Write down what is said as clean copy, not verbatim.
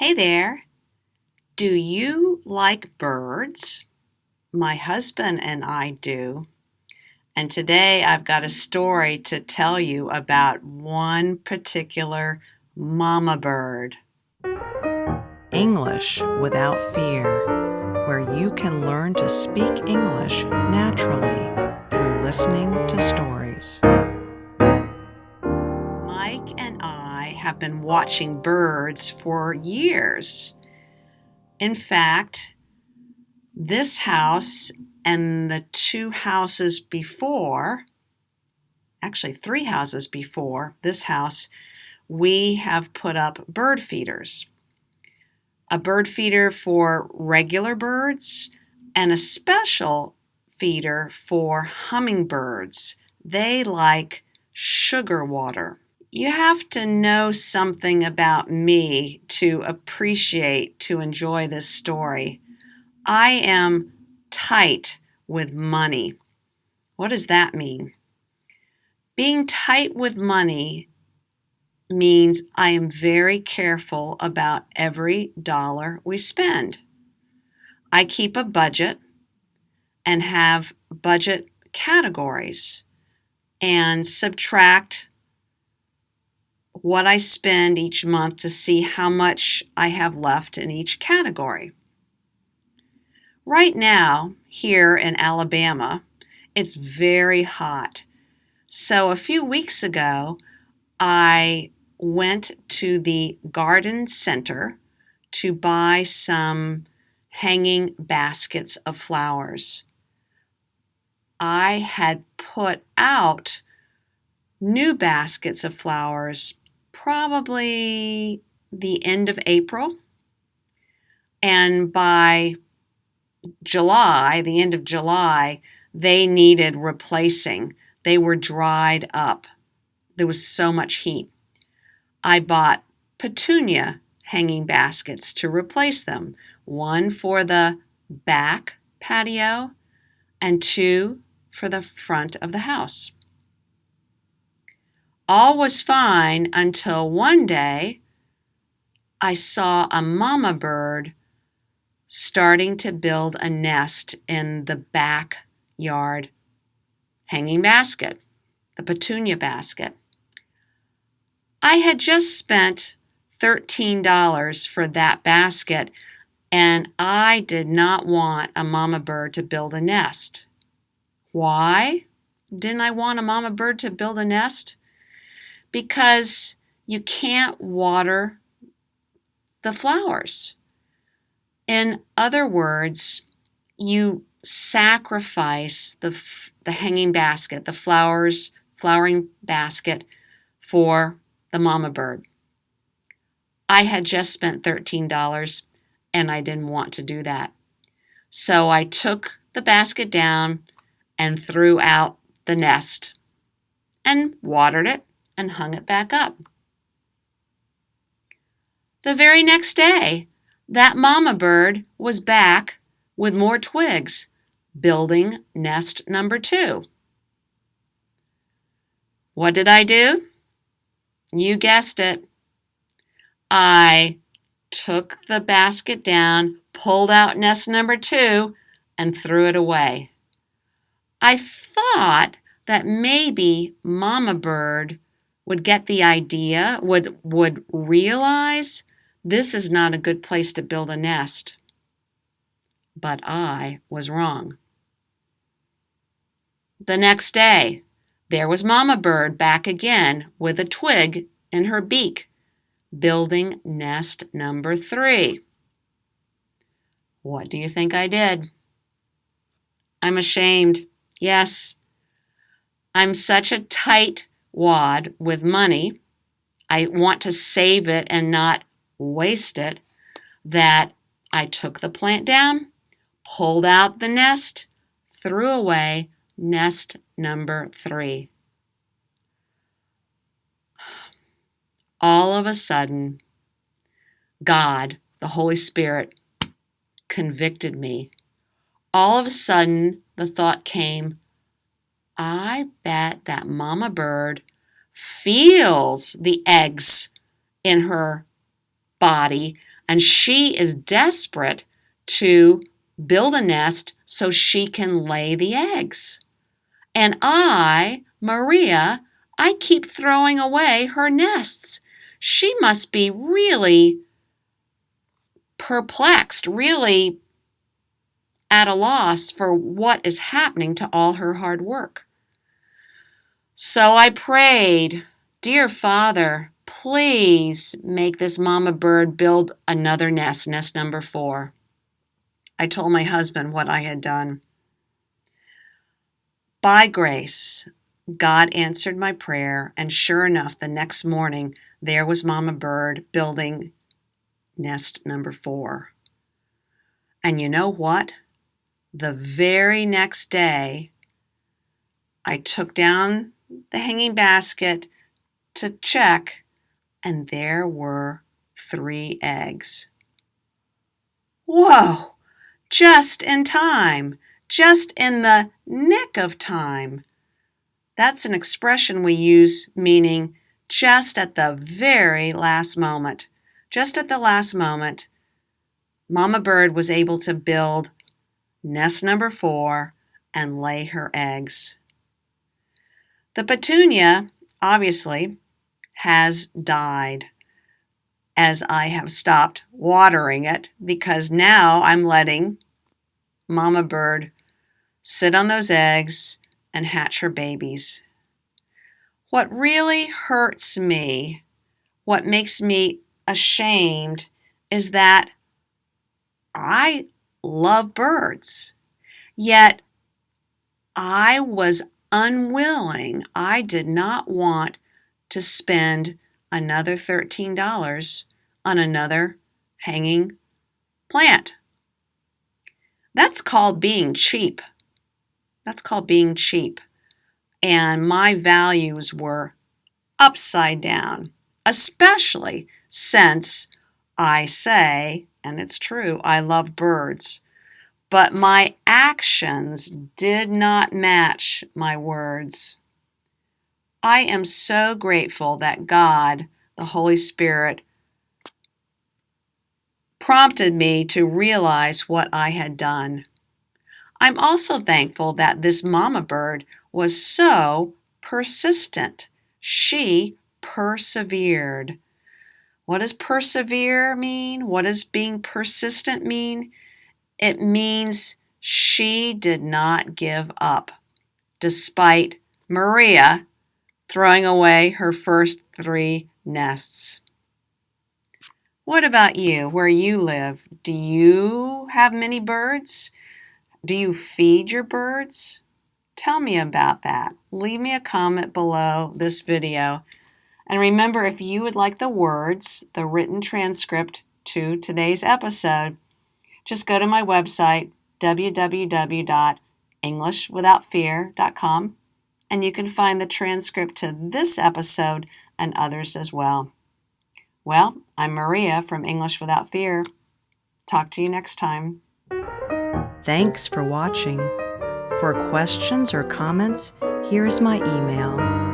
Hey there. Do you like birds? My husband and I do. And today I've got a story to tell you about one particular mama bird. English without fear, where you can learn to speak English naturally through listening to stories. Mike and I have been watching birds for years. In fact, this house and the two houses before, actually 3 houses before this house, we have put up bird feeders. A bird feeder for regular birds and a special feeder for hummingbirds. They like sugar water. You have to know something about me to enjoy this story. I am tight with money. What does that mean? Being tight with money means I am very careful about every dollar we spend. I keep a budget and have budget categories and subtract what I spend each month to see how much I have left in each category. Right now, here in Alabama, it's very hot. So a few weeks ago, I went to the garden center to buy some hanging baskets of flowers. I had put out new baskets of flowers probably the end of April, and by the end of July, they needed replacing. They were dried up. There was so much heat. I bought petunia hanging baskets to replace them, one for the back patio and 2 for the front of the house. All was fine until one day I saw a mama bird starting to build a nest in the backyard hanging basket, the petunia basket. I had just spent $13 for that basket, and I did not want a mama bird to build a nest. Why didn't I want a mama bird to build a nest? Because you can't water the flowers. In other words, you sacrifice the hanging basket, the flowering basket for the mama bird. I had just spent $13 and I didn't want to do that. So I took the basket down and threw out the nest and watered it and hung it back up. The very next day, that mama bird was back with more twigs, building nest number 2. What did I do? You guessed it. I took the basket down, pulled out nest number 2, and threw it away. I thought that maybe Mama Bird would get the idea, would realize this is not a good place to build a nest. But I was wrong. The next day, there was Mama Bird back again with a twig in her beak, building nest number 3. What do you think I did? I'm ashamed. Yes, I'm such a tight wad with money. I want to save it and not waste it, that I took the plant down, pulled out the nest, threw away nest number 3. All of a sudden, God, the Holy Spirit, convicted me. All of a sudden, the thought came, I bet that mama bird feels the eggs in her body and she is desperate to build a nest so she can lay the eggs. And I, Maria, I keep throwing away her nests. She must be really perplexed, really at a loss for what is happening to all her hard work. So I prayed, "Dear Father, please make this mama bird build another nest, nest number 4. I told my husband what I had done. By grace, God answered my prayer, and sure enough, the next morning, there was Mama Bird building nest number 4. And you know what? The very next day, I took down the hanging basket to check, and there were 3 eggs. Whoa! Just in time! Just in the nick of time! That's an expression we use meaning just at the very last moment. Just at the last moment, Mama Bird was able to build nest number 4 and lay her eggs. The petunia, obviously, has died as I have stopped watering it because now I'm letting Mama Bird sit on those eggs and hatch her babies. What really hurts me, what makes me ashamed, is that I love birds, yet I was unwilling. I did not want to spend another $13 on another hanging plant. That's called being cheap. That's called being cheap. And my values were upside down, especially since I say, and it's true, I love birds, but my actions did not match my words. I am so grateful that God, the Holy Spirit, prompted me to realize what I had done. I'm also thankful that this mama bird was so persistent. She persevered. What does persevere mean? What does being persistent mean? It means she did not give up, despite Maria throwing away her first 3 nests. What about you, where you live? Do you have many birds? Do you feed your birds? Tell me about that. Leave me a comment below this video. And remember, if you would like the words, the written transcript to today's episode, just go to my website, www.englishwithoutfear.com, and you can find the transcript to this episode and others as well. Well, I'm Maria from English Without Fear. Talk to you next time. Thanks for watching. For questions or comments, here's my email